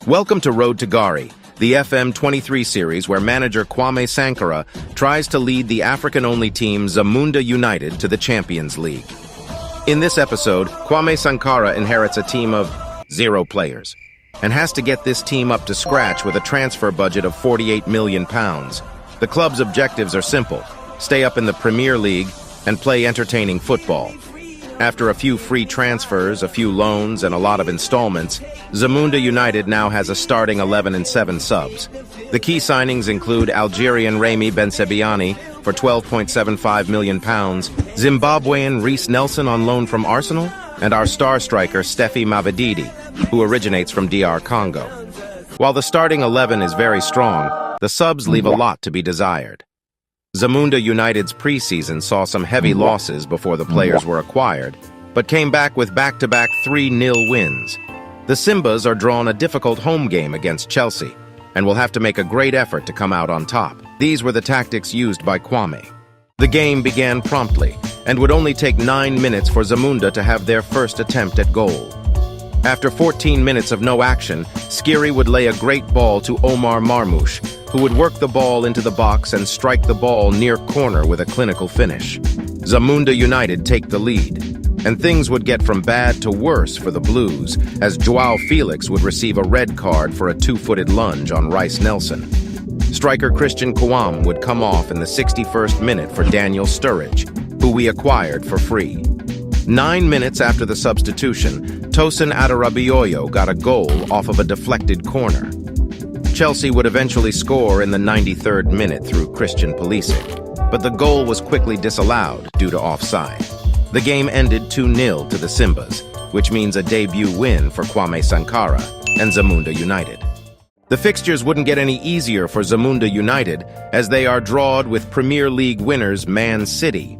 Welcome to Road to Gari, the FM23 series where manager Kwame Sankara tries to lead the African-only team Zamunda United to the Champions League. In this episode, Kwame Sankara inherits a team of 0 players and has to get this team up to scratch with a transfer budget of £48 million. The club's objectives are simple: stay up in the Premier League and play entertaining football. After a few free transfers, a few loans, and a lot of installments, Zamunda United now has a starting 11 and 7 subs. The key signings include Algerian Remy Bensebaini for £12.75 million, Zimbabwean Reece Nelson on loan from Arsenal, and our star striker Stephy Mavididi, who originates from DR Congo. While the starting 11 is very strong, the subs leave a lot to be desired. Zamunda United's preseason saw some heavy losses before the players were acquired, but came back with back-to-back 3-0 wins. The Simbas are drawn a difficult home game against Chelsea, and will have to make a great effort to come out on top. These were the tactics used by Kwame. The game began promptly, and would only take 9 minutes for Zamunda to have their first attempt at goal. After 14 minutes of no action, Skiri would lay a great ball to Omar Marmoush, who would work the ball into the box and strike the ball near corner with a clinical finish. Zamunda United take the lead, and things would get from bad to worse for the Blues, as Joao Felix would receive a red card for a 2-footed lunge on Reece Nelson. Striker Christian Kouam would come off in the 61st minute for Daniel Sturridge, who we acquired for free. 9 minutes after the substitution, Tosin Adarabioyo got a goal off of a deflected corner. Chelsea would eventually score in the 93rd minute through Christian Pulisic, but the goal was quickly disallowed due to offside. The game ended 2-0 to the Simbas, which means a debut win for Kwame Sankara and Zamunda United. The fixtures wouldn't get any easier for Zamunda United, as they are drawed with Premier League winners Man City.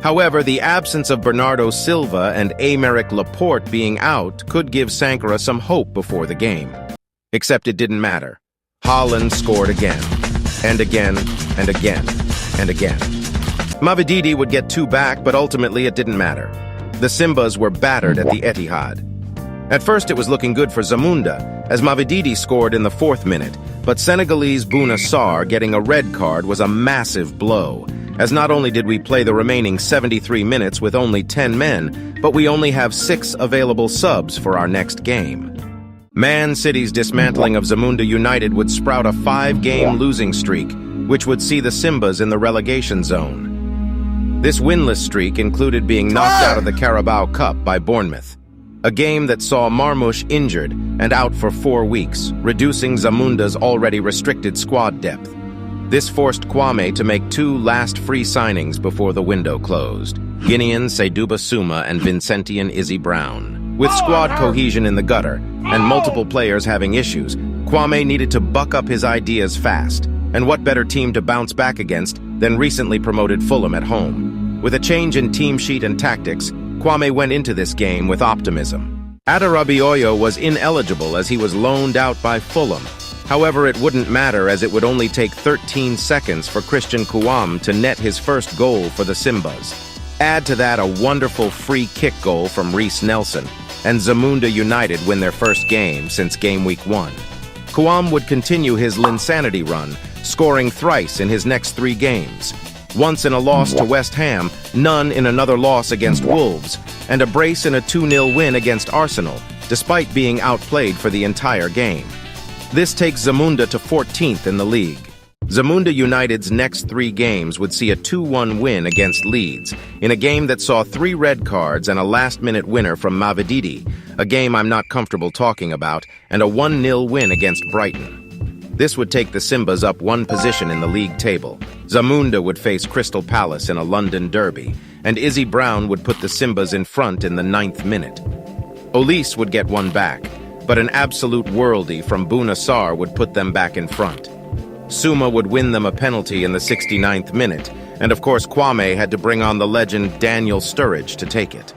However, the absence of Bernardo Silva and Aymeric Laporte being out could give Sankara some hope before the game. Except it didn't matter. Haaland scored again, and again, and again, and again. Mavididi would get 2 back, but ultimately it didn't matter. The Simbas were battered at the Etihad. At first it was looking good for Zamunda, as Mavididi scored in the 4th minute, but Senegalese Bouna Sarr getting a red card was a massive blow, as not only did we play the remaining 73 minutes with only 10 men, but we only have 6 available subs for our next game. Man City's dismantling of Zamunda United would sprout a 5-game losing streak, which would see the Simbas in the relegation zone. This winless streak included being knocked out of the Carabao Cup by Bournemouth, a game that saw Marmoush injured and out for 4 weeks, reducing Zamunda's already restricted squad depth. This forced Kwame to make 2 last free signings before the window closed: Guinean Seydou Bassouma and Vincentian Izzy Brown. With squad cohesion in the gutter and multiple players having issues, Kwame needed to buck up his ideas fast. And what better team to bounce back against than recently promoted Fulham at home? With a change in team sheet and tactics, Kwame went into this game with optimism. Adarabioyo was ineligible as he was loaned out by Fulham. However, it wouldn't matter, as it would only take 13 seconds for Christian Kouam to net his first goal for the Simbas. Add to that a wonderful free kick goal from Reece Nelson, and Zamunda United win their first game since Gameweek 1. Kouam would continue his Linsanity run, scoring thrice in his next 3 games. Once in a loss to West Ham, none in another loss against Wolves, and a brace in a 2-0 win against Arsenal, despite being outplayed for the entire game. This takes Zamunda to 14th in the league. Zamunda United's next 3 games would see a 2-1 win against Leeds, in a game that saw 3 red cards and a last-minute winner from Mavididi, a game I'm not comfortable talking about, and a 1-0 win against Brighton. This would take the Simbas up 1 position in the league table. Zamunda would face Crystal Palace in a London derby, and Izzy Brown would put the Simbas in front in the 9th minute. Olise would get 1 back, but an absolute worldie from Bouna Sarr would put them back in front. Suma would win them a penalty in the 69th minute, and of course Kwame had to bring on the legend Daniel Sturridge to take it.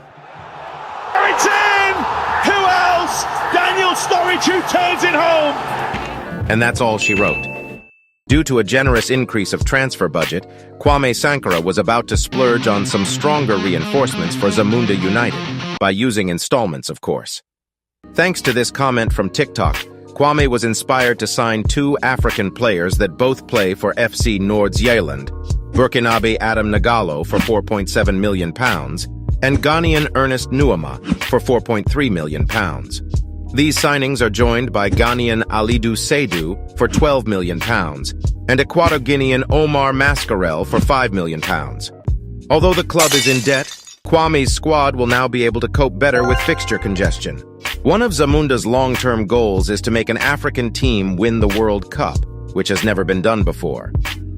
It's in! Who else? Daniel Sturridge, who turns it home! And that's all she wrote. Due to a generous increase of transfer budget, Kwame Sankara was about to splurge on some stronger reinforcements for Zamunda United, by using installments, of course. Thanks to this comment from TikTok, Kwame was inspired to sign two African players that both play for FC Noord-Zeeland, Burkinabe Adam Nagalo for £4.7 million and Ghanaian Ernest Nuama for £4.3 million. These signings are joined by Ghanaian Alidou Seydou for £12 million and Equatorial Guinean Omar Mascarell for £5 million. Although the club is in debt, Kwame's squad will now be able to cope better with fixture congestion. One of Zamunda's long-term goals is to make an African team win the World Cup, which has never been done before.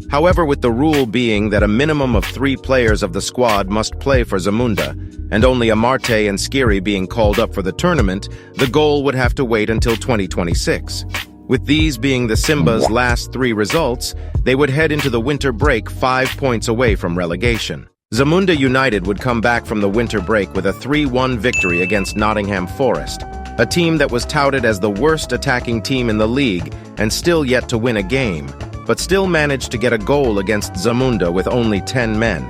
However, with the rule being that a minimum of 3 players of the squad must play for Zamunda, and only Amarte and Skiri being called up for the tournament, the goal would have to wait until 2026. With these being the Simba's last 3 results, they would head into the winter break 5 points away from relegation. Zamunda United would come back from the winter break with a 3-1 victory against Nottingham Forest, a team that was touted as the worst attacking team in the league and still yet to win a game, but still managed to get a goal against Zamunda with only 10 men.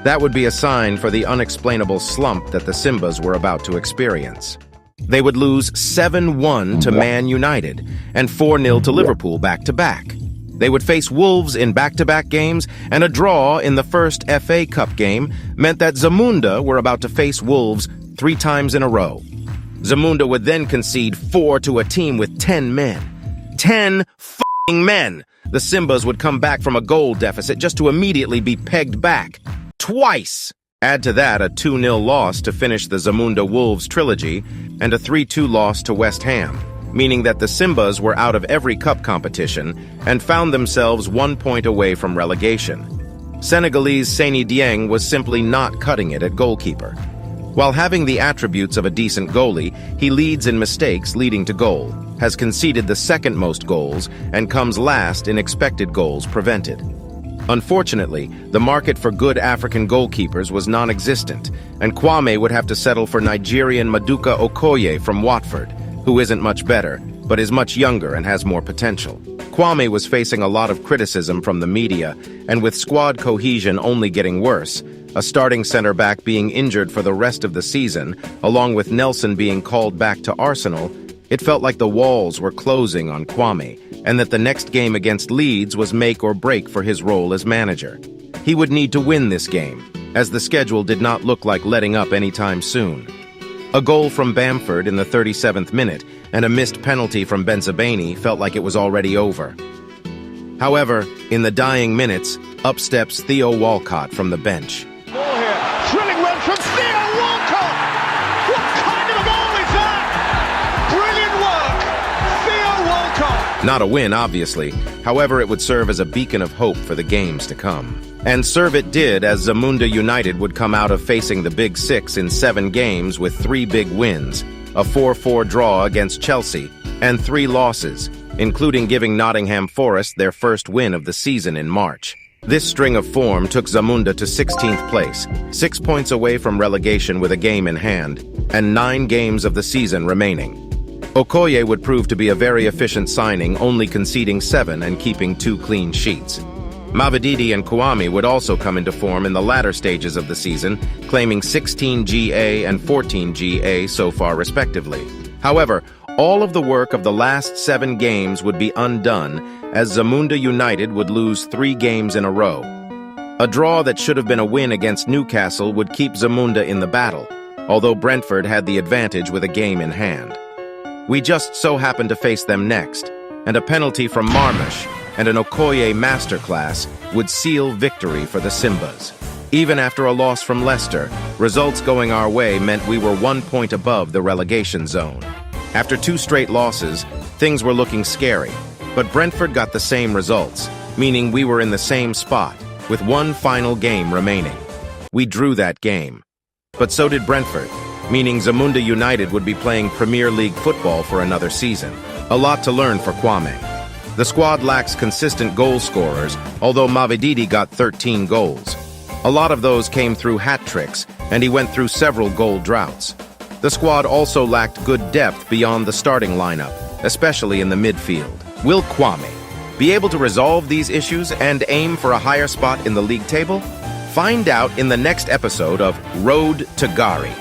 That would be a sign for the unexplainable slump that the Simbas were about to experience. They would lose 7-1 to Man United and 4-0 to Liverpool back-to-back. They would face Wolves in back-to-back games, and a draw in the first FA Cup game meant that Zamunda were about to face Wolves 3 times in a row. Zamunda would then concede 4 to a team with 10 men. 10 f***ing men! The Simbas would come back from a goal deficit just to immediately be pegged back. Twice! Add to that a 2-0 loss to finish the Zamunda Wolves trilogy and a 3-2 loss to West Ham, meaning that the Simbas were out of every cup competition and found themselves 1 point away from relegation. Senegalese Seny Dieng was simply not cutting it at goalkeeper. While having the attributes of a decent goalie, he leads in mistakes leading to goal, has conceded the second most goals, and comes last in expected goals prevented. Unfortunately, the market for good African goalkeepers was non-existent, and Kwame would have to settle for Nigerian Maduka Okoye from Watford, who isn't much better, but is much younger and has more potential. Kwame was facing a lot of criticism from the media, and with squad cohesion only getting worse, a starting centre-back being injured for the rest of the season, along with Nelson being called back to Arsenal, it felt like the walls were closing on Kwame, and that the next game against Leeds was make or break for his role as manager. He would need to win this game, as the schedule did not look like letting up anytime soon. A goal from Bamford in the 37th minute and a missed penalty from Benzabeni felt like it was already over. However, in the dying minutes, up steps Theo Walcott from the bench. Ball here, thrilling run from Theo Walcott! What kind of a goal is that? Brilliant work, Theo Walcott! Not a win, obviously. However, it would serve as a beacon of hope for the games to come. And serve it did, as Zamunda United would come out of facing the Big Six in 7 games with 3 big wins, a 4-4 draw against Chelsea, and 3 losses, including giving Nottingham Forest their first win of the season in March. This string of form took Zamunda to 16th place, 6 points away from relegation with a game in hand, and 9 games of the season remaining. Okoye would prove to be a very efficient signing, only conceding 7 and keeping 2 clean sheets. Mavididi and Kwame would also come into form in the latter stages of the season, claiming 16 GA and 14 GA so far respectively. However, all of the work of the last 7 games would be undone, as Zamunda United would lose 3 games in a row. A draw that should have been a win against Newcastle would keep Zamunda in the battle, although Brentford had the advantage with a game in hand. We just so happened to face them next, and a penalty from Marmush and an Okoye masterclass would seal victory for the Simbas. Even after a loss from Leicester, results going our way meant we were 1 point above the relegation zone. After 2 straight losses, things were looking scary, but Brentford got the same results, meaning we were in the same spot, with 1 final game remaining. We drew that game. But so did Brentford, meaning Zamunda United would be playing Premier League football for another season. A lot to learn for Kwame. The squad lacks consistent goal scorers, although Mavididi got 13 goals. A lot of those came through hat tricks, and he went through several goal droughts. The squad also lacked good depth beyond the starting lineup, especially in the midfield. Will Kwame be able to resolve these issues and aim for a higher spot in the league table? Find out in the next episode of Road to Gari.